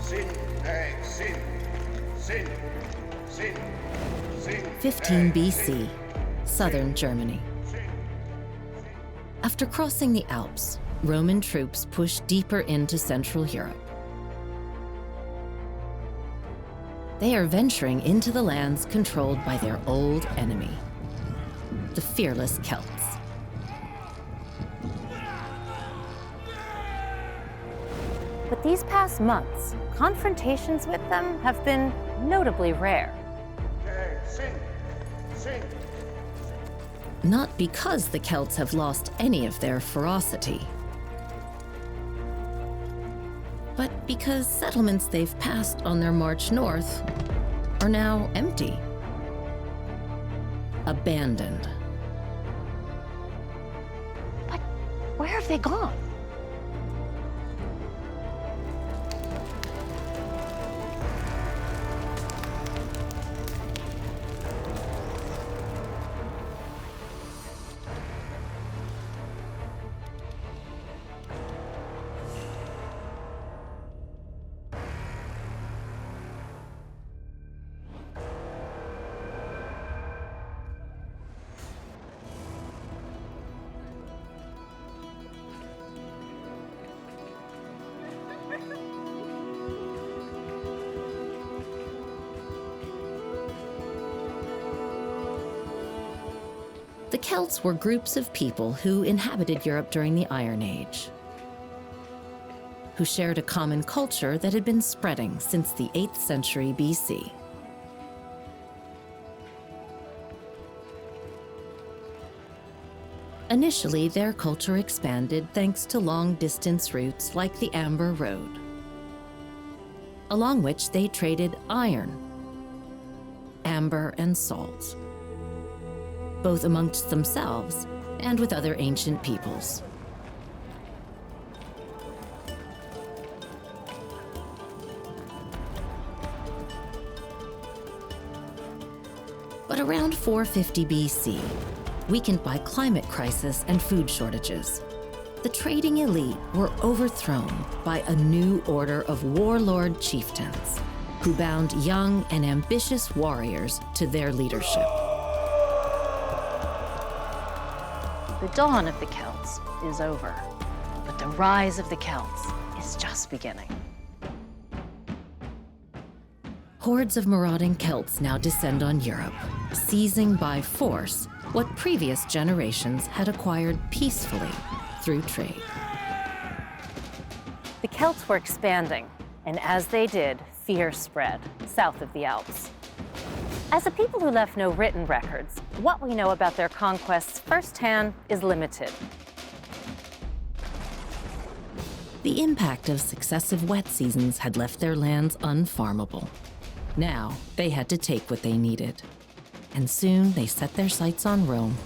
'15 BC, southern Germany. After crossing the Alps, Roman troops pushed deeper into Central Europe. They are venturing into the lands controlled by their old enemy, the fearless Celts. But these past months, confrontations with them have been notably rare. Not because the Celts have lost any of their ferocity, but because settlements they've passed on their march north are now empty, abandoned. But where have they gone? The Celts were groups of people who inhabited Europe during the Iron Age, who shared a common culture that had been spreading since the 8th century BC. Initially, their culture expanded thanks to long-distance routes like the Amber Road, along which they traded iron, amber, and salt, both amongst themselves and with other ancient peoples. But around 450 BC, weakened by climate crisis and food shortages, the trading elite were overthrown by a new order of warlord chieftains who bound young and ambitious warriors to their leadership. The dawn of the Celts is over, but the rise of the Celts is just beginning. Hordes of marauding Celts now descend on Europe, seizing by force what previous generations had acquired peacefully through trade. The Celts were expanding, and as they did, fear spread south of the Alps. As a people who left no written records, what we know about their conquests firsthand is limited. The impact of successive wet seasons had left their lands unfarmable. Now, they had to take what they needed. And soon they set their sights on Rome.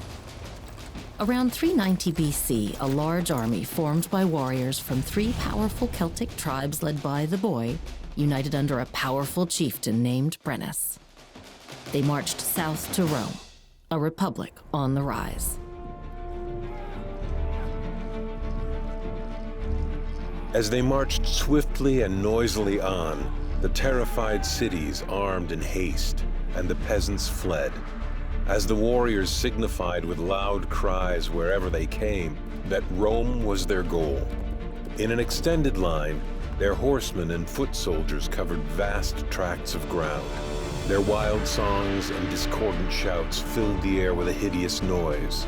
Around 390 BC, a large army formed by warriors from 3 powerful Celtic tribes led by the boy, united under a powerful chieftain named Brennus. They marched south to Rome, a republic on the rise. As they marched swiftly and noisily on, the terrified cities armed in haste, and the peasants fled, as the warriors signified with loud cries wherever they came that Rome was their goal. In an extended line, their horsemen and foot soldiers covered vast tracts of ground. Their wild songs and discordant shouts filled the air with a hideous noise.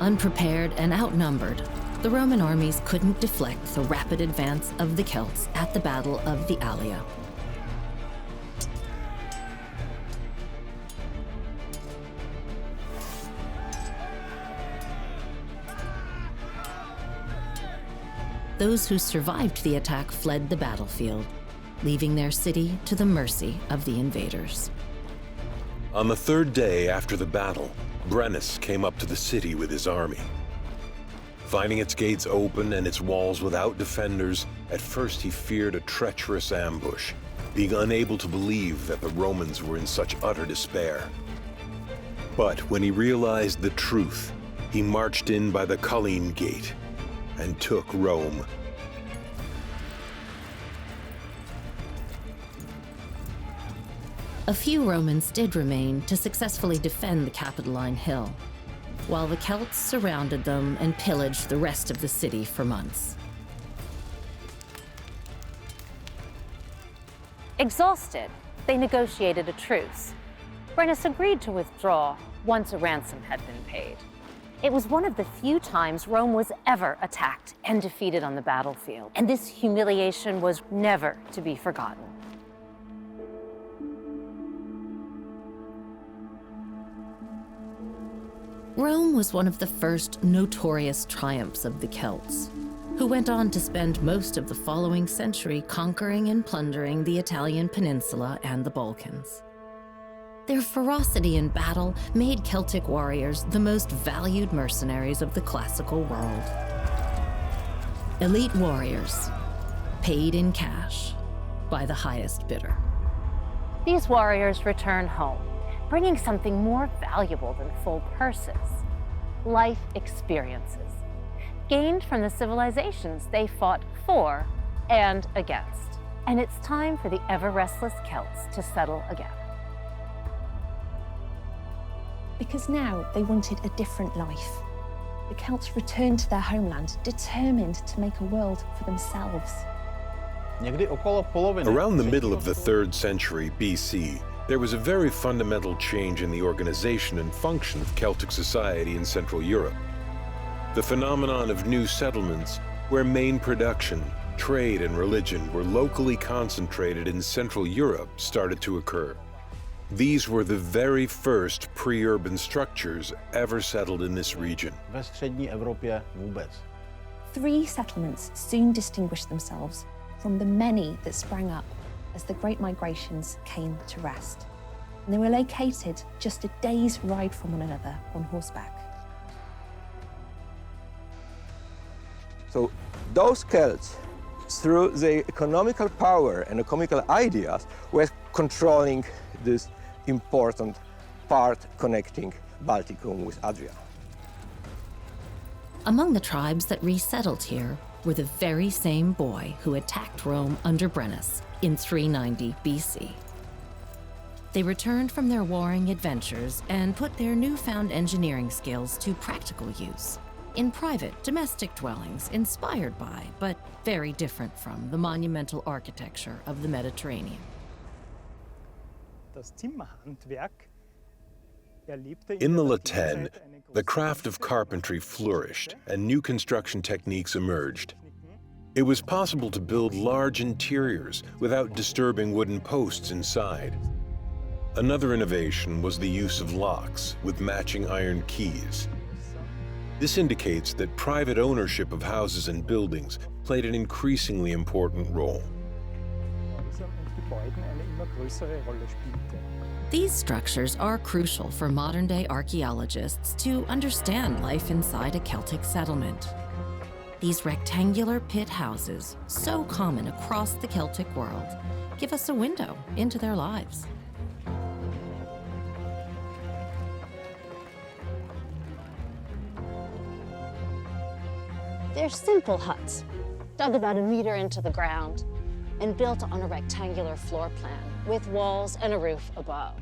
Unprepared and outnumbered, the Roman armies couldn't deflect the rapid advance of the Celts at the Battle of the Allia. Those who survived the attack fled the battlefield, leaving their city to the mercy of the invaders. On the 3rd day after the battle, Brennus came up to the city with his army. Finding its gates open and its walls without defenders, at first he feared a treacherous ambush, being unable to believe that the Romans were in such utter despair. But when he realized the truth, he marched in by the Colline Gate and took Rome A few Romans did remain to successfully defend the Capitoline Hill, while the Celts surrounded them and pillaged the rest of the city for months. Exhausted, they negotiated a truce. Brennus agreed to withdraw once a ransom had been paid. It was one of the few times Rome was ever attacked and defeated on the battlefield, and this humiliation was never to be forgotten. Rome was one of the first notorious triumphs of the Celts, who went on to spend most of the following century conquering and plundering the Italian peninsula and the Balkans. Their ferocity in battle made Celtic warriors the most valued mercenaries of the classical world. Elite warriors, paid in cash by the highest bidder. These warriors returned home, bringing something more valuable than full purses: life experiences, gained from the civilizations they fought for and against. And it's time for the ever-restless Celts to settle again. Because now they wanted a different life. The Celts returned to their homeland, determined to make a world for themselves. Around the middle of the 3rd century BC, there was a very fundamental change in the organization and function of Celtic society in Central Europe. The phenomenon of new settlements, where main production, trade, and religion were locally concentrated in Central Europe, started to occur. These were the very first pre-urban structures ever settled in this region. Three settlements soon distinguished themselves from the many that sprang up as the Great Migrations came to rest. And they were located just a day's ride from one another on horseback. So those Celts, through their economical power and economical ideas, were controlling this important part connecting Balticum with Adria. Among the tribes that resettled here were the very same boy who attacked Rome under Brennus in 390 BC. They returned from their warring adventures and put their newfound engineering skills to practical use in private, domestic dwellings inspired by, but very different from, the monumental architecture of the Mediterranean. In the La Tène, the craft of carpentry flourished and new construction techniques emerged. It was possible to build large interiors without disturbing wooden posts inside. Another innovation was the use of locks with matching iron keys. This indicates that private ownership of houses and buildings played an increasingly important role. These structures are crucial for modern-day archaeologists to understand life inside a Celtic settlement. These rectangular pit houses, so common across the Celtic world, give us a window into their lives. They're simple huts, dug about a meter into the ground and built on a rectangular floor plan with walls and a roof above.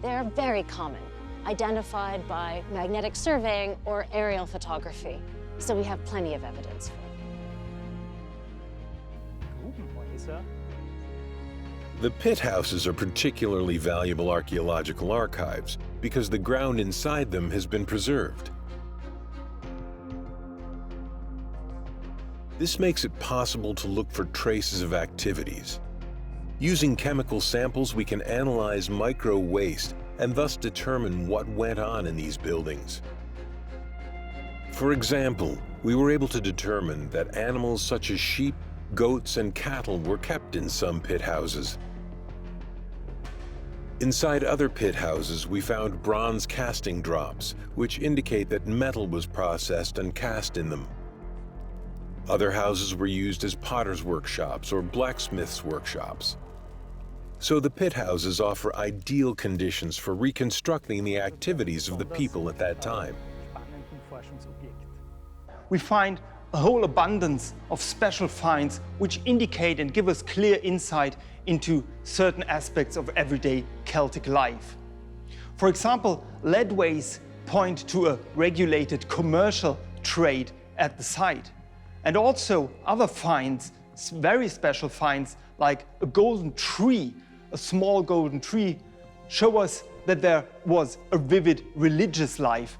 They're very common, identified by magnetic surveying or aerial photography, so we have plenty of evidence for it. The pit houses are particularly valuable archaeological archives because the ground inside them has been preserved. This makes it possible to look for traces of activities. Using chemical samples, we can analyze micro-waste and thus determine what went on in these buildings. For example, we were able to determine that animals such as sheep, goats, and cattle were kept in some pit houses. Inside other pit houses, we found bronze casting drops, which indicate that metal was processed and cast in them. Other houses were used as potters' workshops or blacksmiths' workshops. So the pit houses offer ideal conditions for reconstructing the activities of the people at that time. We find a whole abundance of special finds which indicate and give us clear insight into certain aspects of everyday Celtic life. For example, leadways point to a regulated commercial trade at the site. And also other finds, very special finds, like a golden tree, a small golden tree, show us that there was a vivid religious life.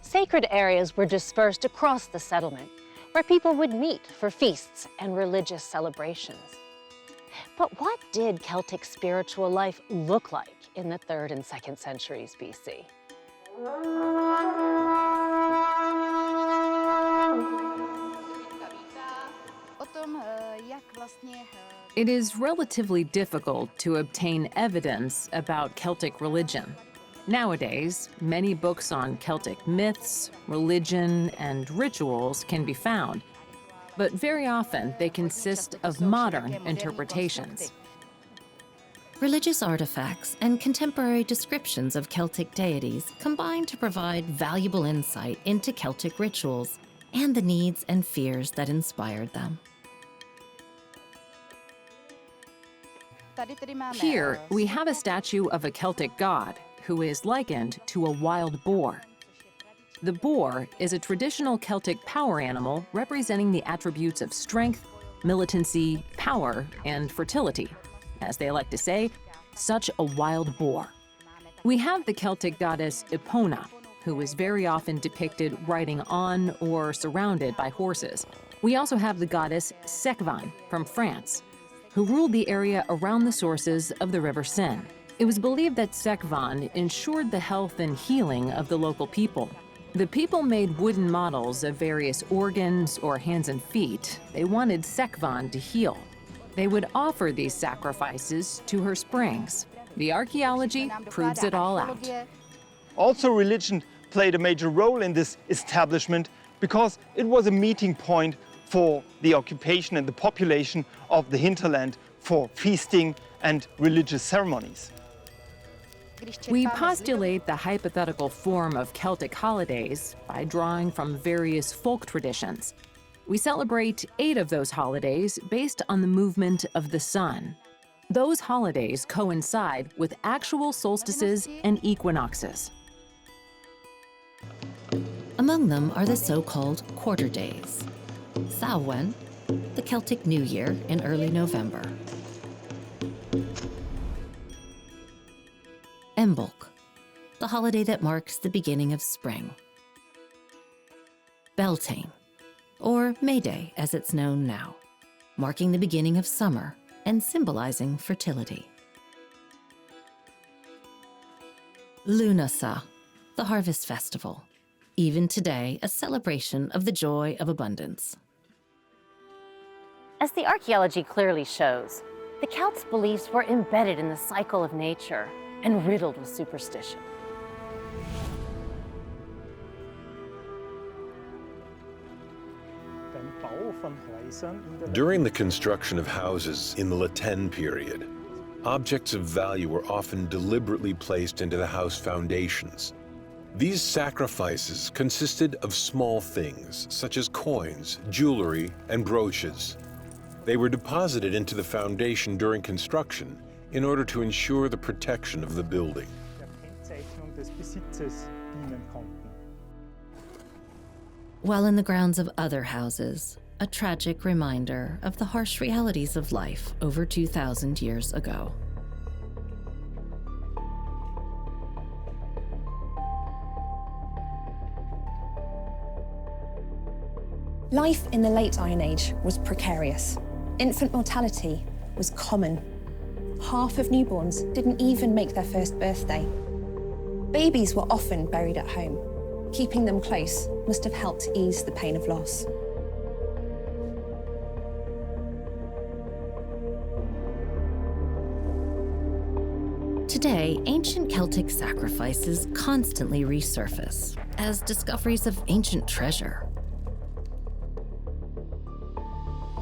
Sacred areas were dispersed across the settlement, where people would meet for feasts and religious celebrations. But what did Celtic spiritual life look like in the 3rd and 2nd centuries BC? It is relatively difficult to obtain evidence about Celtic religion. Nowadays, many books on Celtic myths, religion, and rituals can be found, but very often they consist of modern interpretations. Religious artifacts and contemporary descriptions of Celtic deities combine to provide valuable insight into Celtic rituals and the needs and fears that inspired them. Here, we have a statue of a Celtic god who is likened to a wild boar. The boar is a traditional Celtic power animal representing the attributes of strength, militancy, power, and fertility. As they like to say, such a wild boar. We have the Celtic goddess Epona, who is very often depicted riding on or surrounded by horses. We also have the goddess Secvan from France, who ruled the area around the sources of the River Seine. It was believed that Secvan ensured the health and healing of the local people. The people made wooden models of various organs or hands and feet. They wanted Secvan to heal. They would offer these sacrifices to her springs. The archaeology proves it all out. Also, religion played a major role in this establishment because it was a meeting point for the occupation and the population of the hinterland for feasting and religious ceremonies. We postulate the hypothetical form of Celtic holidays by drawing from various folk traditions. We celebrate 8 of those holidays based on the movement of the sun. Those holidays coincide with actual solstices and equinoxes. Among them are the so-called quarter days. Samhain, the Celtic New Year in early November. Imbolc, the holiday that marks the beginning of spring. Beltane, or May Day as it's known now, marking the beginning of summer and symbolizing fertility. Lunasa, the harvest festival, even today a celebration of the joy of abundance. As the archaeology clearly shows, the Celts' beliefs were embedded in the cycle of nature and riddled with superstition. During the construction of houses in the La Tène period, objects of value were often deliberately placed into the house foundations. These sacrifices consisted of small things, such as coins, jewelry, and brooches. They were deposited into the foundation during construction in order to ensure the protection of the building. While in the grounds of other houses, a tragic reminder of the harsh realities of life over 2,000 years ago. Life in the late Iron Age was precarious. Infant mortality was common. Half of newborns didn't even make their first birthday. Babies were often buried at home. Keeping them close must have helped ease the pain of loss. Today, ancient Celtic sacrifices constantly resurface as discoveries of ancient treasure.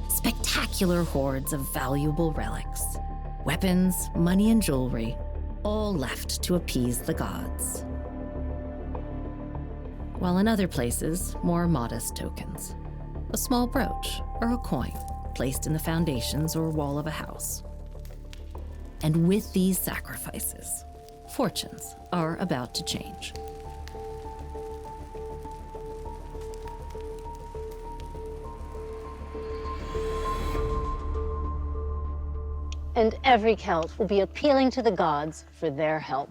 Spectacular hoards of valuable relics, weapons, money, and jewelry, all left to appease the gods. While in other places, more modest tokens. A small brooch or a coin placed in the foundations or wall of a house. And with these sacrifices, fortunes are about to change. And every Celt will be appealing to the gods for their help.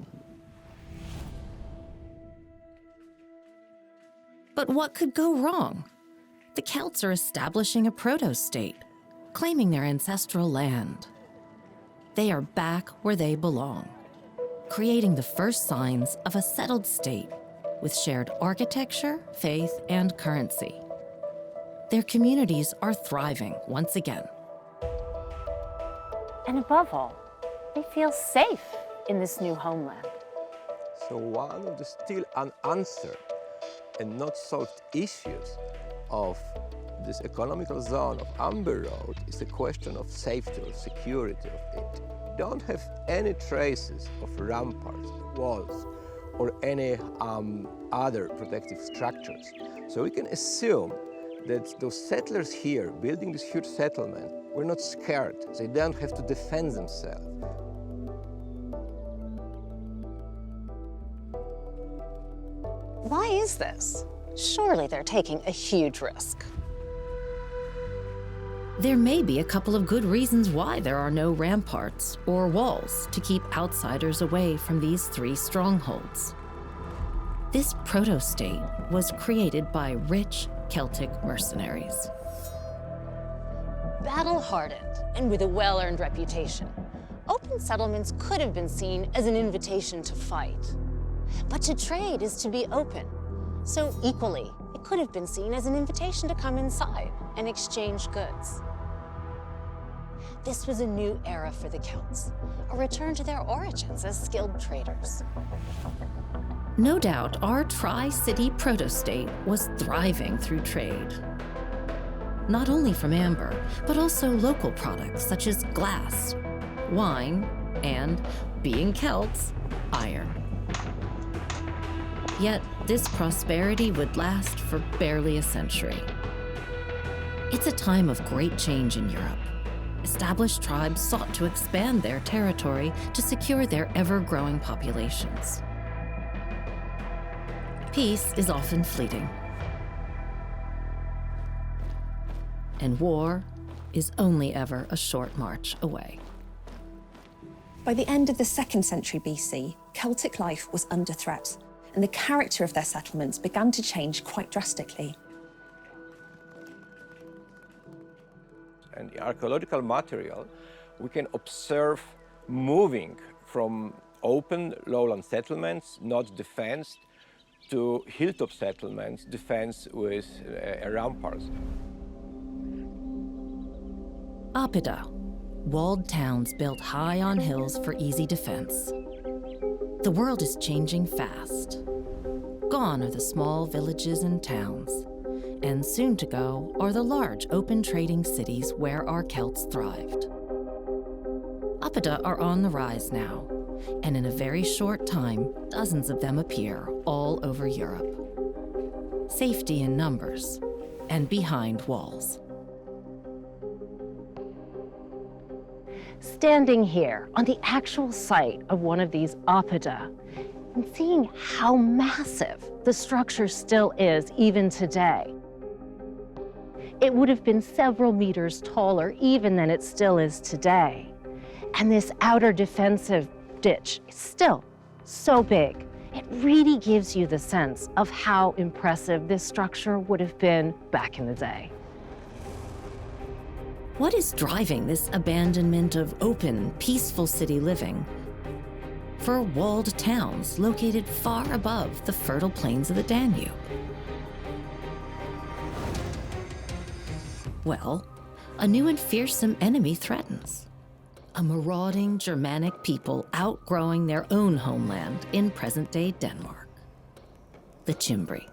But what could go wrong? The Celts are establishing a proto-state, claiming their ancestral land. They are back where they belong, creating the first signs of a settled state with shared architecture, faith, and currency. Their communities are thriving once again. And above all, they feel safe in this new homeland. So one of the still unanswered and not solved issues of this economical zone of Amber Road is the question of safety or security of it. We don't have any traces of ramparts, walls, or any other protective structures. So we can assume that those settlers here, building this huge settlement, were not scared. They don't have to defend themselves. Why is this? Surely they're taking a huge risk. There may be a couple of good reasons why there are no ramparts or walls to keep outsiders away from these three strongholds. This proto-state was created by rich Celtic mercenaries. Battle-hardened and with a well-earned reputation, open settlements could have been seen as an invitation to fight. But to trade is to be open. So equally, it could have been seen as an invitation to come inside and exchange goods. This was a new era for the Celts, a return to their origins as skilled traders. No doubt our tri-city proto-state was thriving through trade. Not only from amber, but also local products such as glass, wine, and, being Celts, iron. Yet this prosperity would last for barely a century. It's a time of great change in Europe. Established tribes sought to expand their territory to secure their ever-growing populations. Peace is often fleeting. And war is only ever a short march away. By the end of the 2nd century BC, Celtic life was under threat, and the character of their settlements began to change quite drastically. And the archaeological material, we can observe moving from open lowland settlements, not defensed, to hilltop settlements, defense with ramparts. Opida, walled towns built high on hills for easy defense. The world is changing fast. Gone are the small villages and towns, and soon to go are the large open trading cities where our Celts thrived. Opida are on the rise now, and in a very short time, dozens of them appear all over Europe. Safety in numbers, and behind walls. Standing here on the actual site of one of these oppida and seeing how massive the structure still is even today. It would have been several meters taller even than it still is today. And this outer defensive ditch is still so big. It really gives you the sense of how impressive this structure would have been back in the day. What is driving this abandonment of open, peaceful city living? For walled towns located far above the fertile plains of the Danube. Well, a new and fearsome enemy threatens. A marauding Germanic people outgrowing their own homeland in present-day Denmark. The Cimbri.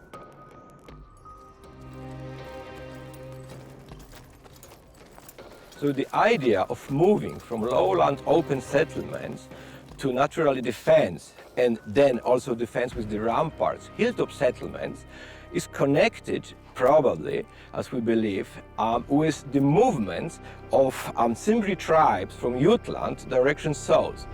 So the idea of moving from lowland open settlements to naturally defense, and then also defense with the ramparts, hilltop settlements, is connected, probably, as we believe, with the movements of Cimbri tribes from Jutland direction south.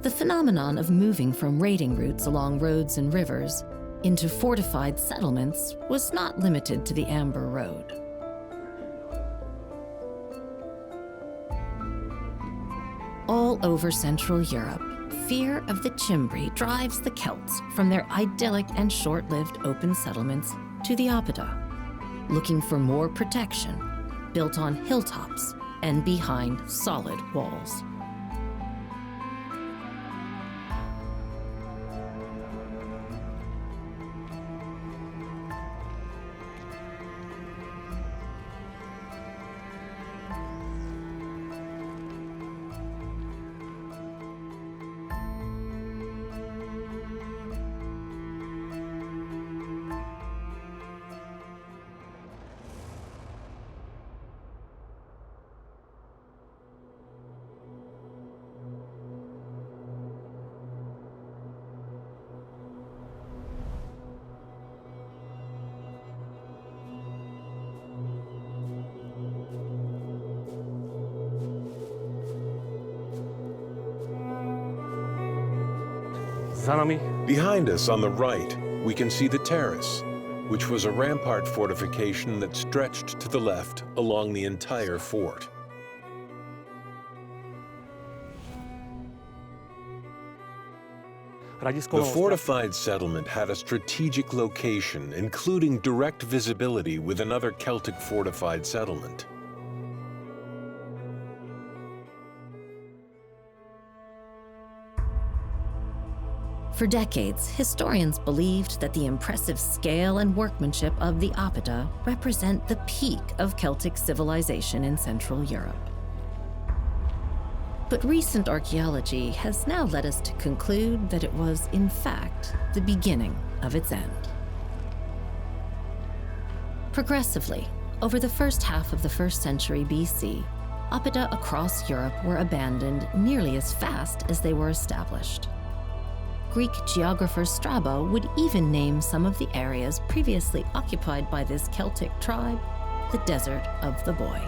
The phenomenon of moving from raiding routes along roads and rivers into fortified settlements was not limited to the Amber Road. All over Central Europe, fear of the Cimbri drives the Celts from their idyllic and short-lived open settlements to the oppida, looking for more protection, built on hilltops and behind solid walls. Behind us on the right, we can see the terrace, which was a rampart fortification that stretched to the left along the entire fort. The fortified settlement had a strategic location, including direct visibility with another Celtic fortified settlement. For decades, historians believed that the impressive scale and workmanship of the oppida represent the peak of Celtic civilization in Central Europe. But recent archaeology has now led us to conclude that it was, in fact, the beginning of its end. Progressively, over the first half of the 1st century BC, oppida across Europe were abandoned nearly as fast as they were established. Greek geographer Strabo would even name some of the areas previously occupied by this Celtic tribe the Desert of the Boy.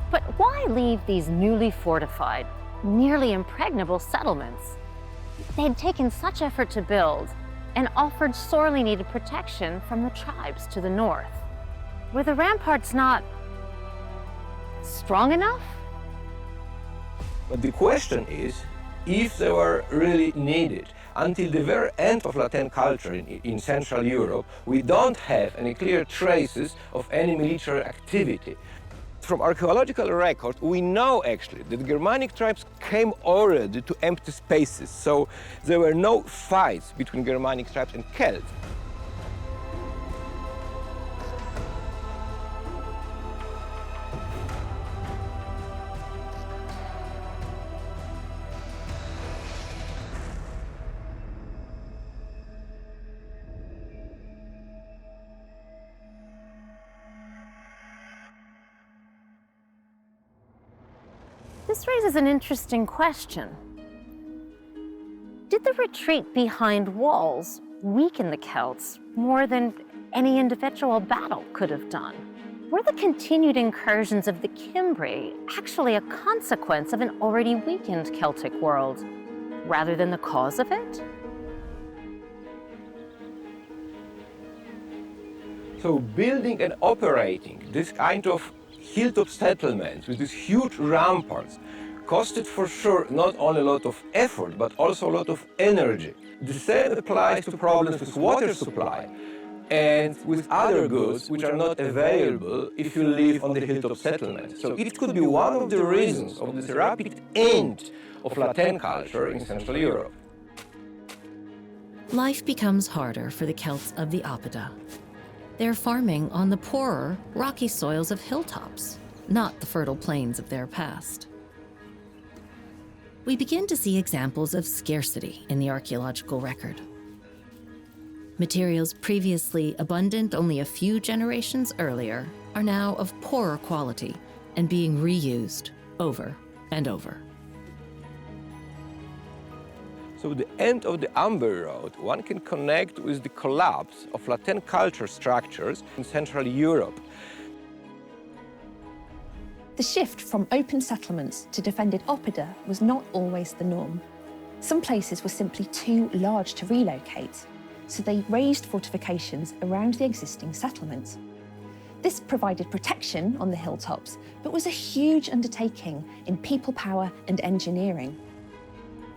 But why leave these newly fortified, nearly impregnable settlements? They had taken such effort to build and offered sorely needed protection from the tribes to the north. Were the ramparts not strong enough? But the question is, if they were really needed. Until the very end of Latin culture in Central Europe, we don't have any clear traces of any military activity. From archaeological records, we know actually that Germanic tribes came already to empty spaces, so there were no fights between Germanic tribes and Celts. This raises an interesting question. Did the retreat behind walls weaken the Celts more than any individual battle could have done? Were the continued incursions of the Cimbri actually a consequence of an already weakened Celtic world, rather than the cause of it? So building and operating this kind of hilltop settlements with these huge ramparts costed for sure not only a lot of effort, but also a lot of energy. The same applies to problems with water supply and with other goods which are not available if you live on the hilltop settlement. So it could be one of the reasons of this rapid end of Latin culture in Central Europe. Life becomes harder for the Celts of the oppida. They're farming on the poorer, rocky soils of hilltops, not the fertile plains of their past. We begin to see examples of scarcity in the archaeological record. Materials previously abundant only a few generations earlier are now of poorer quality and being reused over and over. So the end of the Amber Road, one can connect with the collapse of Latin culture structures in Central Europe. The shift from open settlements to defended oppida was not always the norm. Some places were simply too large to relocate, so they raised fortifications around the existing settlement. This provided protection on the hilltops, but was a huge undertaking in people power and engineering.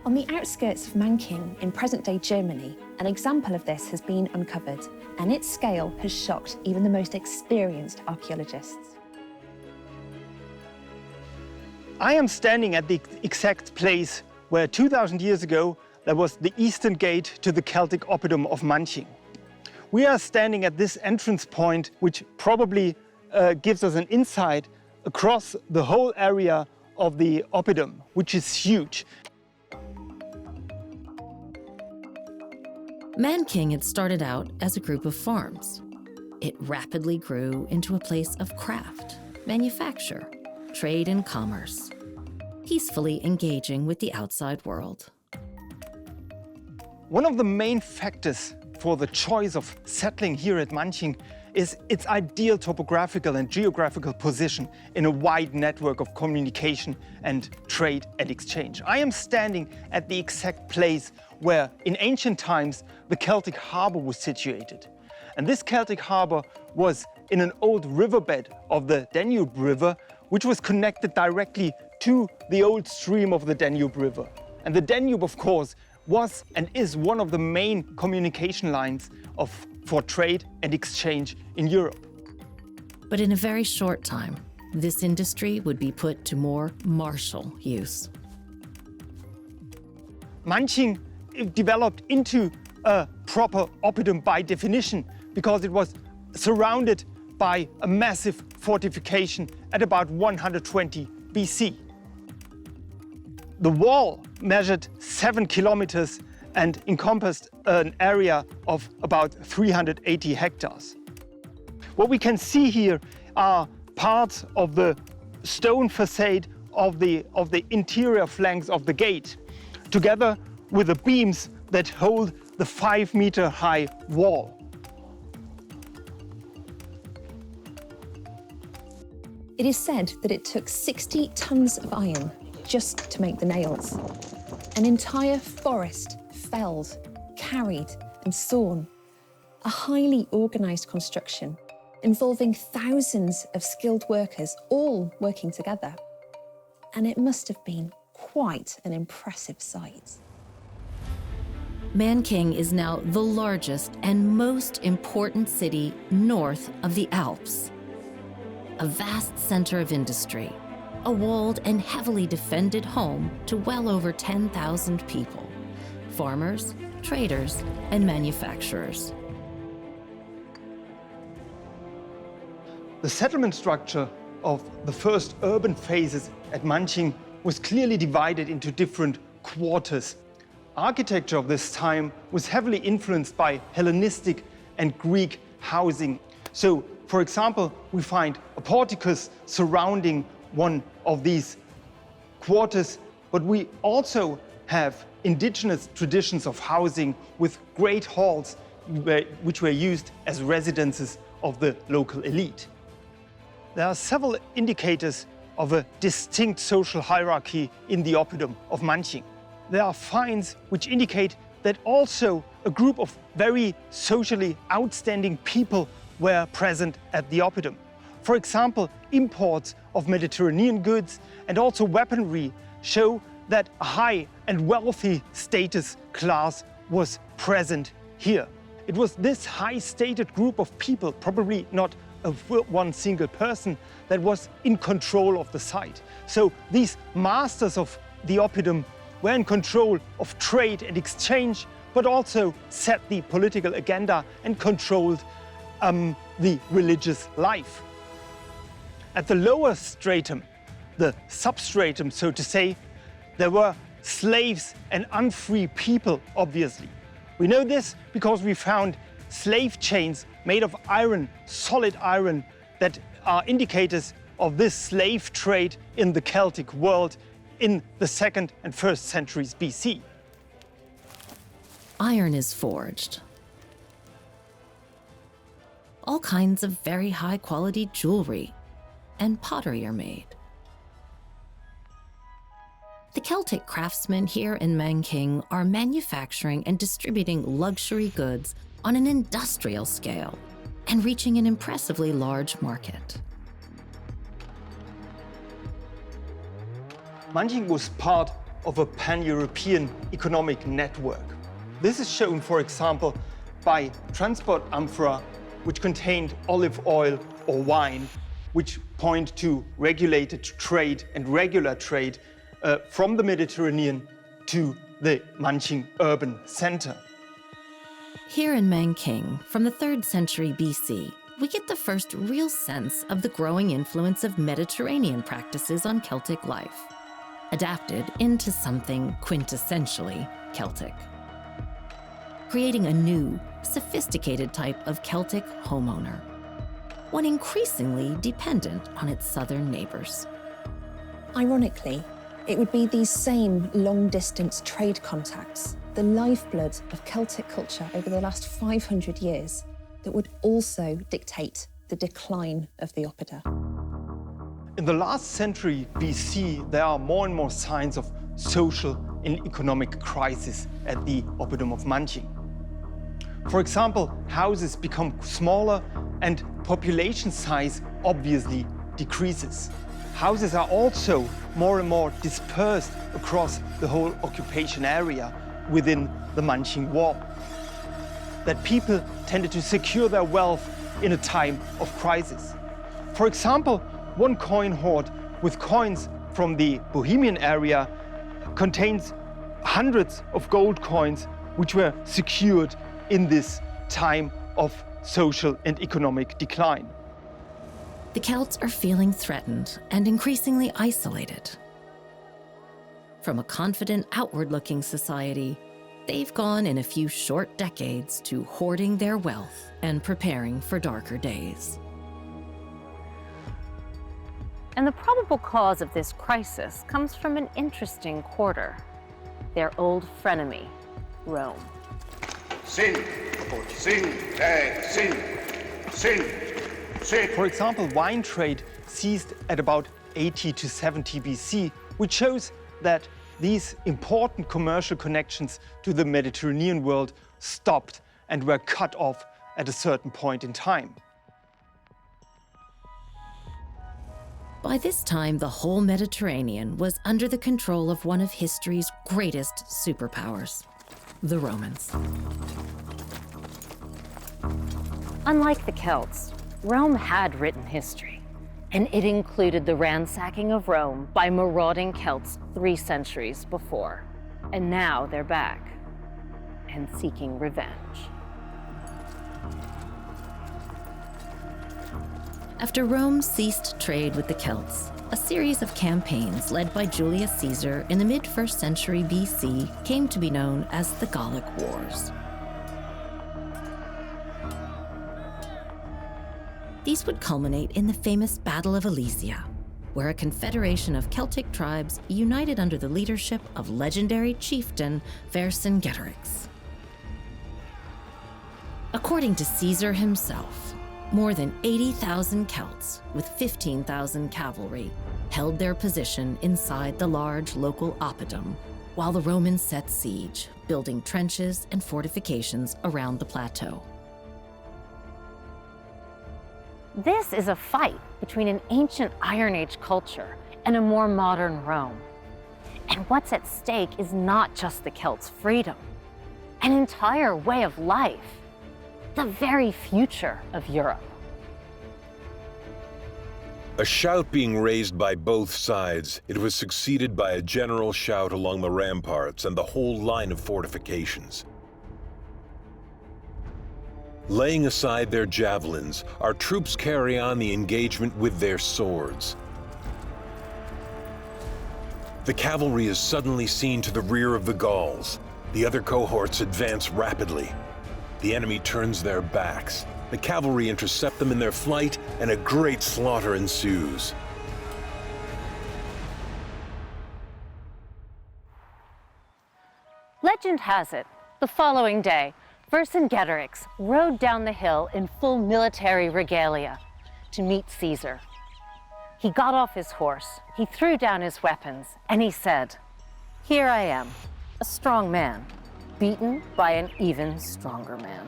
On the outskirts of Manching in present-day Germany, an example of this has been uncovered, and its scale has shocked even the most experienced archaeologists. I am standing at the exact place where 2,000 years ago there was the eastern gate to the Celtic oppidum of Manching. We are standing at this entrance point, which probably gives us an insight across the whole area of the oppidum, which is huge. Manching had started out as a group of farms. It rapidly grew into a place of craft, manufacture, trade and commerce, peacefully engaging with the outside world. One of the main factors for the choice of settling here at Manching is its ideal topographical and geographical position in a wide network of communication and trade and exchange. I am standing at the exact place where, in ancient times, the Celtic harbour was situated. And this Celtic harbour was in an old riverbed of the Danube River, which was connected directly to the old stream of the Danube River. And the Danube, of course, was and is one of the main communication lines for trade and exchange in Europe. But in a very short time, this industry would be put to more martial use. Manching developed into a proper oppidum by definition because it was surrounded by a massive fortification at about 120 BC. The wall measured 7 kilometers and encompassed an area of about 380 hectares. What we can see here are parts of the stone facade of the interior flanks of the gate, together with the beams that hold the 5-meter high wall. It is said that it took 60 tons of iron just to make the nails. An entire forest felled, carried and sawn. A highly organised construction involving thousands of skilled workers all working together. And it must have been quite an impressive sight. Manching is now the largest and most important city north of the Alps. A vast center of industry, a walled and heavily defended home to well over 10,000 people, farmers, traders, and manufacturers. The settlement structure of the first urban phases at Manching was clearly divided into different quarters. Architecture of this time was heavily influenced by Hellenistic and Greek housing. So, for example, we find a porticus surrounding one of these quarters, but we also have indigenous traditions of housing with great halls which were used as residences of the local elite. There are several indicators of a distinct social hierarchy in the oppidum of Manching. There are finds which indicate that also a group of very socially outstanding people were present at the oppidum. For example, imports of Mediterranean goods and also weaponry show that a high and wealthy status class was present here. It was this high-status group of people, probably not one single person, that was in control of the site. So these masters of the oppidum were in control of trade and exchange, but also set the political agenda and controlled the religious life. At the lower stratum, the substratum, so to say, there were slaves and unfree people, obviously. We know this because we found slave chains made of iron, solid iron, that are indicators of this slave trade in the Celtic world in the 2nd and 1st centuries BC. Iron is forged. All kinds of very high-quality jewelry and pottery are made. The Celtic craftsmen here in Manching are manufacturing and distributing luxury goods on an industrial scale and reaching an impressively large market. Manching was part of a pan-European economic network. This is shown, for example, by transport amphora, which contained olive oil or wine, which point to regulated trade and regular trade from the Mediterranean to the Manching urban center. Here in Manching, from the 3rd century BC, we get the first real sense of the growing influence of Mediterranean practices on Celtic life, adapted into something quintessentially Celtic, creating a new, sophisticated type of Celtic homeowner, one increasingly dependent on its southern neighbors. Ironically, it would be these same long-distance trade contacts, the lifeblood of Celtic culture over the last 500 years, that would also dictate the decline of the oppida. In the last century BC, there are more and more signs of social and economic crisis at the oppidum of Manching. For example, houses become smaller and population size obviously decreases. Houses are also more and more dispersed across the whole occupation area within the Manching wall. That people tended to secure their wealth in a time of crisis. For example, one coin hoard with coins from the Bohemian area contains hundreds of gold coins which were secured in this time of social and economic decline. The Celts are feeling threatened and increasingly isolated. From a confident, outward-looking society, they've gone in a few short decades to hoarding their wealth and preparing for darker days. And the probable cause of this crisis comes from an interesting quarter, their old frenemy, Rome. Sin, sin, sin, sin, sin. For example, wine trade ceased at about 80 to 70 BC, which shows that these important commercial connections to the Mediterranean world stopped and were cut off at a certain point in time. By this time, the whole Mediterranean was under the control of one of history's greatest superpowers, the Romans. Unlike the Celts, Rome had written history, and it included the ransacking of Rome by marauding Celts 3 centuries before. And now they're back and seeking revenge. After Rome ceased trade with the Celts, a series of campaigns led by Julius Caesar in the mid-1st century BC came to be known as the Gallic Wars. These would culminate in the famous Battle of Alesia, where a confederation of Celtic tribes united under the leadership of legendary chieftain Vercingetorix. According to Caesar himself, more than 80,000 Celts with 15,000 cavalry held their position inside the large local oppidum, while the Romans set siege, building trenches and fortifications around the plateau. This is a fight between an ancient Iron Age culture and a more modern Rome. And what's at stake is not just the Celts' freedom, an entire way of life, the very future of Europe. A shout being raised by both sides, it was succeeded by a general shout along the ramparts and the whole line of fortifications. Laying aside their javelins, our troops carry on the engagement with their swords. The cavalry is suddenly seen to the rear of the Gauls. The other cohorts advance rapidly. The enemy turns their backs. The cavalry intercept them in their flight, and a great slaughter ensues. Legend has it, the following day, Vercingetorix rode down the hill in full military regalia to meet Caesar. He got off his horse, he threw down his weapons, and he said, "Here I am, a strong man, beaten by an even stronger man."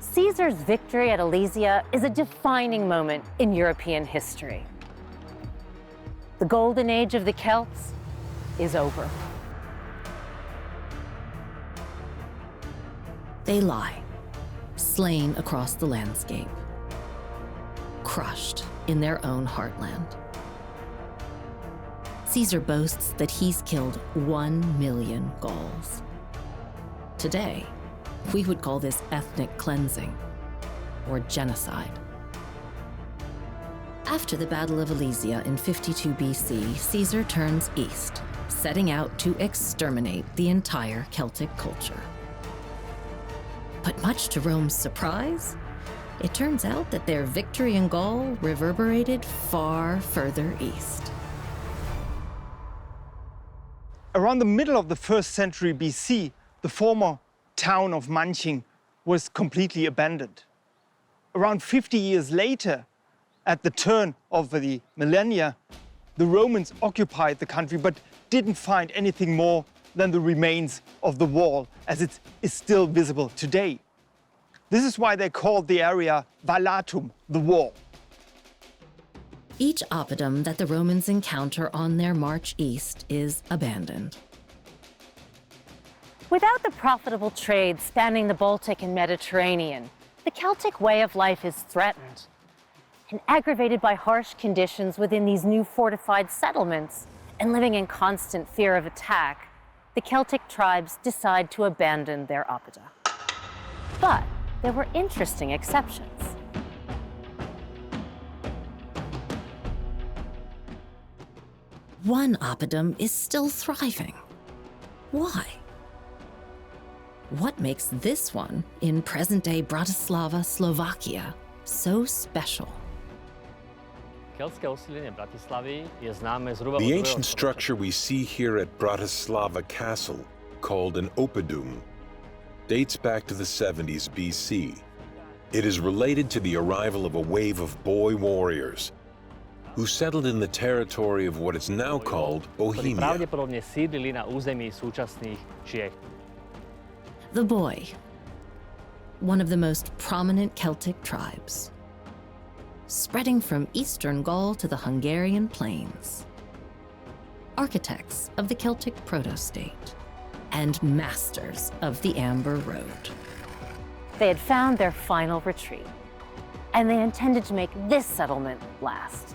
Caesar's victory at Alesia is a defining moment in European history. The golden age of the Celts is over. They lie, slain across the landscape, crushed in their own heartland. Caesar boasts that he's killed 1 million Gauls. Today, we would call this ethnic cleansing or genocide. After the Battle of Alesia in 52 BC, Caesar turns east, setting out to exterminate the entire Celtic culture. But much to Rome's surprise, it turns out that their victory in Gaul reverberated far further east. Around the middle of the 1st century BC, the former town of Manching was completely abandoned. Around 50 years later, at the turn of the millennia, the Romans occupied the country but didn't find anything more than the remains of the wall, as it is still visible today. This is why they called the area Vallatum, the wall. Each oppidum that the Romans encounter on their march east is abandoned. Without the profitable trade spanning the Baltic and Mediterranean, the Celtic way of life is threatened. And aggravated by harsh conditions within these new fortified settlements and living in constant fear of attack, the Celtic tribes decide to abandon their oppida. But there were interesting exceptions. One oppidum is still thriving. Why? What makes this one in present-day Bratislava, Slovakia, so special? The ancient structure we see here at Bratislava Castle, called an oppidum, dates back to the 70s BC. It is related to the arrival of a wave of boy warriors who settled in the territory of what is now called Bohemia. The Boy, one of the most prominent Celtic tribes, spreading from eastern Gaul to the Hungarian plains. Architects of the Celtic Proto-state and masters of the Amber Road. They had found their final retreat, and they intended to make this settlement last.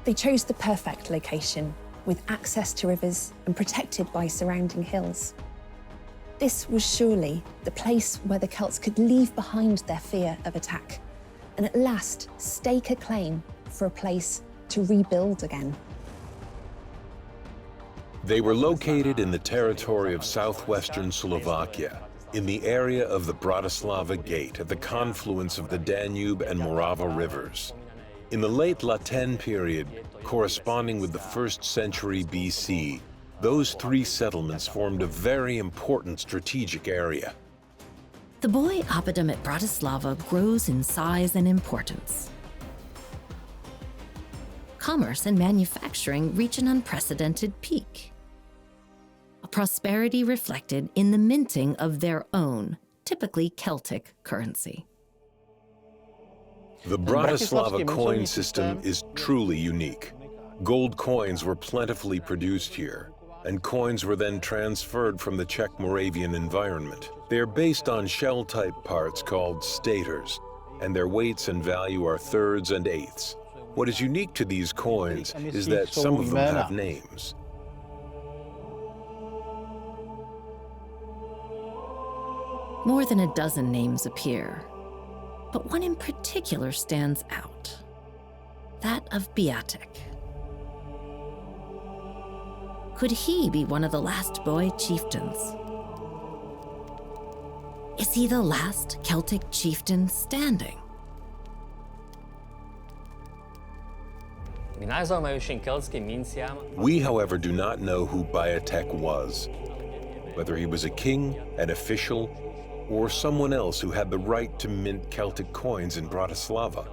They chose the perfect location, with access to rivers and protected by surrounding hills. This was surely the place where the Celts could leave behind their fear of attack and at last stake a claim for a place to rebuild again. They were located in the territory of southwestern Slovakia, in the area of the Bratislava Gate at the confluence of the Danube and Morava rivers. In the late Latin period, corresponding with the 1st century BC, those three settlements formed a very important strategic area. The boy oppidum at Bratislava grows in size and importance. Commerce and manufacturing reach an unprecedented peak. A prosperity reflected in the minting of their own, typically Celtic, currency. The Bratislava coin system is truly unique. Gold coins were plentifully produced here, and coins were then transferred from the Czech-Moravian environment. They are based on shell-type parts called staters, and their weights and value are thirds and eighths. What is unique to these coins is that some of them have names. More than a dozen names appear, but one in particular stands out, that of Beatic. Could he be one of the last boy chieftains? Is he the last Celtic chieftain standing? We, however, do not know who Beatic was, whether he was a king, an official, or someone else who had the right to mint Celtic coins in Bratislava.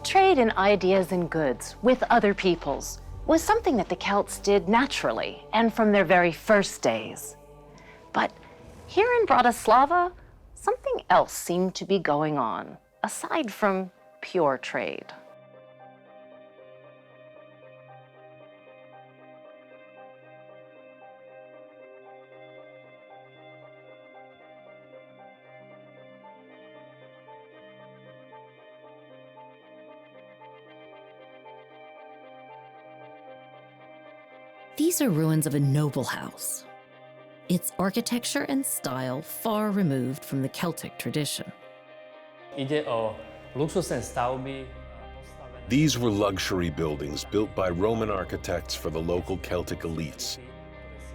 Trade in ideas and goods with other peoples was something that the Celts did naturally and from their very first days. But here in Bratislava, something else seemed to be going on, aside from pure trade. These are ruins of a noble house, its architecture and style far removed from the Celtic tradition. These were luxury buildings built by Roman architects for the local Celtic elites.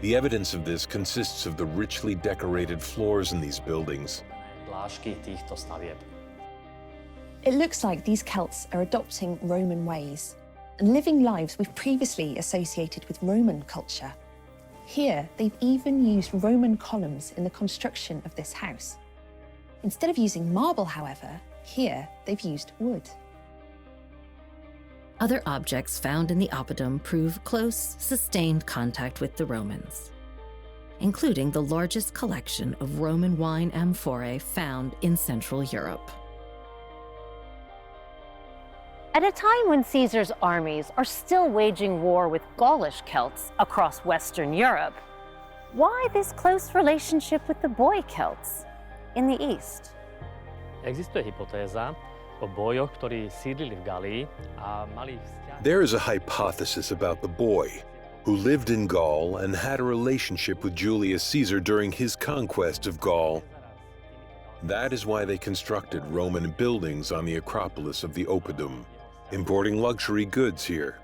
The evidence of this consists of the richly decorated floors in these buildings. It looks like these Celts are adopting Roman ways and living lives we've previously associated with Roman culture. Here, they've even used Roman columns in the construction of this house. Instead of using marble, however, here they've used wood. Other objects found in the oppidum prove close, sustained contact with the Romans, including the largest collection of Roman wine amphorae found in Central Europe. At a time when Caesar's armies are still waging war with Gaulish Celts across Western Europe, why this close relationship with the boy Celts in the East? There is a hypothesis about the boy, who lived in Gaul and had a relationship with Julius Caesar during his conquest of Gaul. That is why they constructed Roman buildings on the Acropolis of the Oppidum, importing luxury goods here.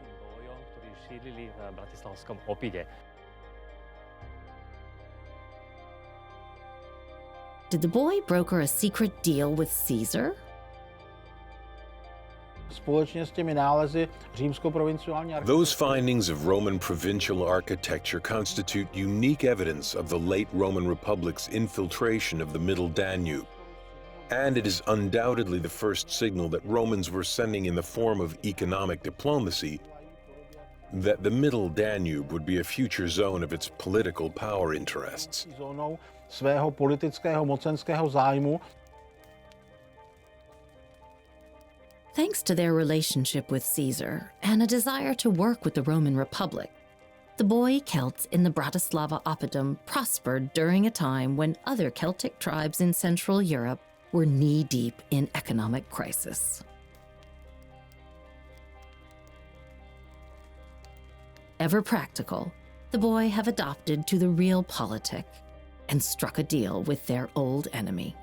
Did the boy broker a secret deal with Caesar? Those findings of Roman provincial architecture constitute unique evidence of the late Roman Republic's infiltration of the Middle Danube. And it is undoubtedly the first signal that Romans were sending in the form of economic diplomacy that the Middle Danube would be a future zone of its political power interests. Thanks to their relationship with Caesar and a desire to work with the Roman Republic, the boy Celts in the Bratislava oppidum prospered during a time when other Celtic tribes in Central Europe were knee-deep in economic crisis. Ever practical, the boy have adopted to the realpolitik and struck a deal with their old enemy.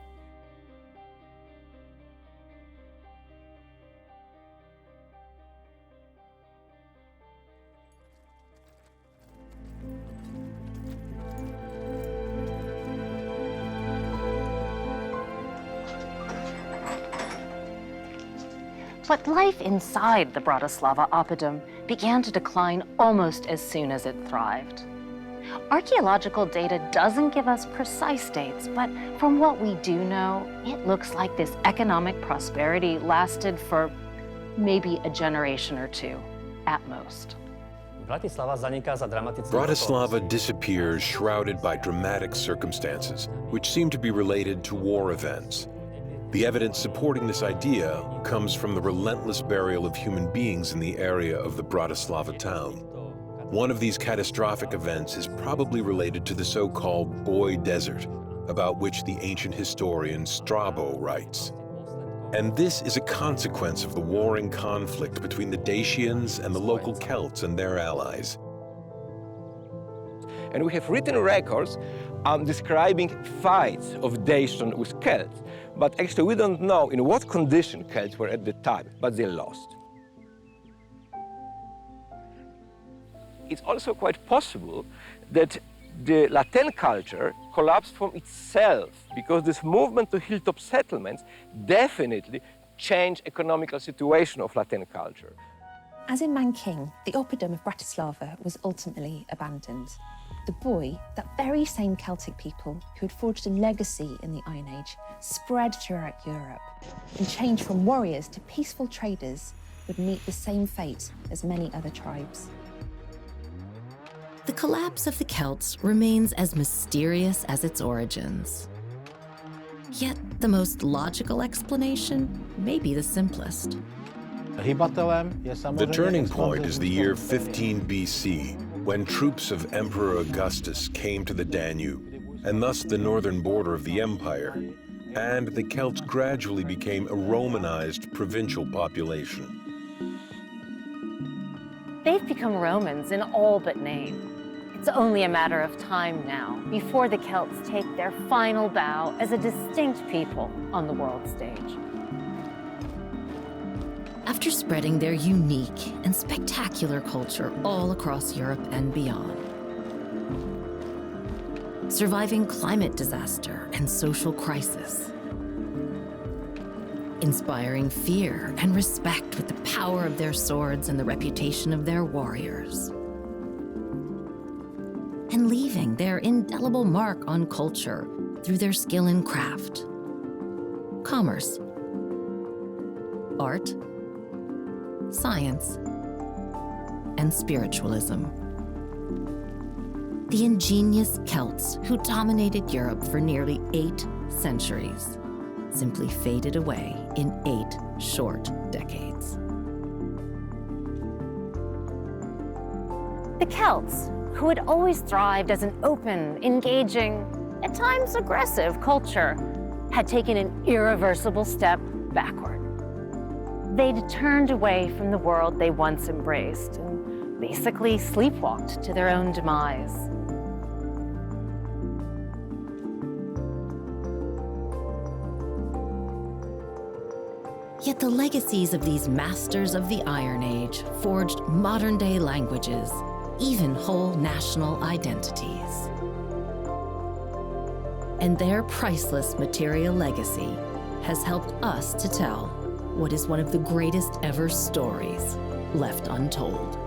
But life inside the Bratislava oppidum began to decline almost as soon as it thrived. Archaeological data doesn't give us precise dates, but from what we do know, it looks like this economic prosperity lasted for maybe a generation or two, at most. Bratislava disappears shrouded by dramatic circumstances, which seem to be related to war events. The evidence supporting this idea comes from the relentless burial of human beings in the area of the Bratislava town. One of these catastrophic events is probably related to the so-called Boy Desert, about which the ancient historian Strabo writes. And this is a consequence of the warring conflict between the Dacians and the local Celts and their allies. And we have written records describing fights of Dacians with Celts, but actually we don't know in what condition Celts were at the time, but they lost. It's also quite possible that the Latin culture collapsed from itself because this movement to hilltop settlements definitely changed economical situation of Latin culture. As in Manching, the oppidum of Bratislava was ultimately abandoned. The boy, that very same Celtic people who had forged a legacy in the Iron Age, spread throughout Europe and changed from warriors to peaceful traders, would meet the same fate as many other tribes. The collapse of the Celts remains as mysterious as its origins. Yet the most logical explanation may be the simplest. The turning point is the year 15 BC, when troops of Emperor Augustus came to the Danube, and thus the northern border of the empire, and the Celts gradually became a Romanized provincial population. They've become Romans in all but name. It's only a matter of time now before the Celts take their final bow as a distinct people on the world stage. After spreading their unique and spectacular culture all across Europe and beyond, surviving climate disaster and social crisis, inspiring fear and respect with the power of their swords and the reputation of their warriors, and leaving their indelible mark on culture through their skill in craft, commerce, art, science, and spiritualism. The ingenious Celts who dominated Europe for nearly 8 centuries simply faded away in 8 short decades. The Celts, who had always thrived as an open, engaging, at times aggressive culture, had taken an irreversible step backward. They'd turned away from the world they once embraced and basically sleepwalked to their own demise. Yet the legacies of these masters of the Iron Age forged modern-day languages, even whole national identities. And their priceless material legacy has helped us to tell what is one of the greatest ever stories left untold.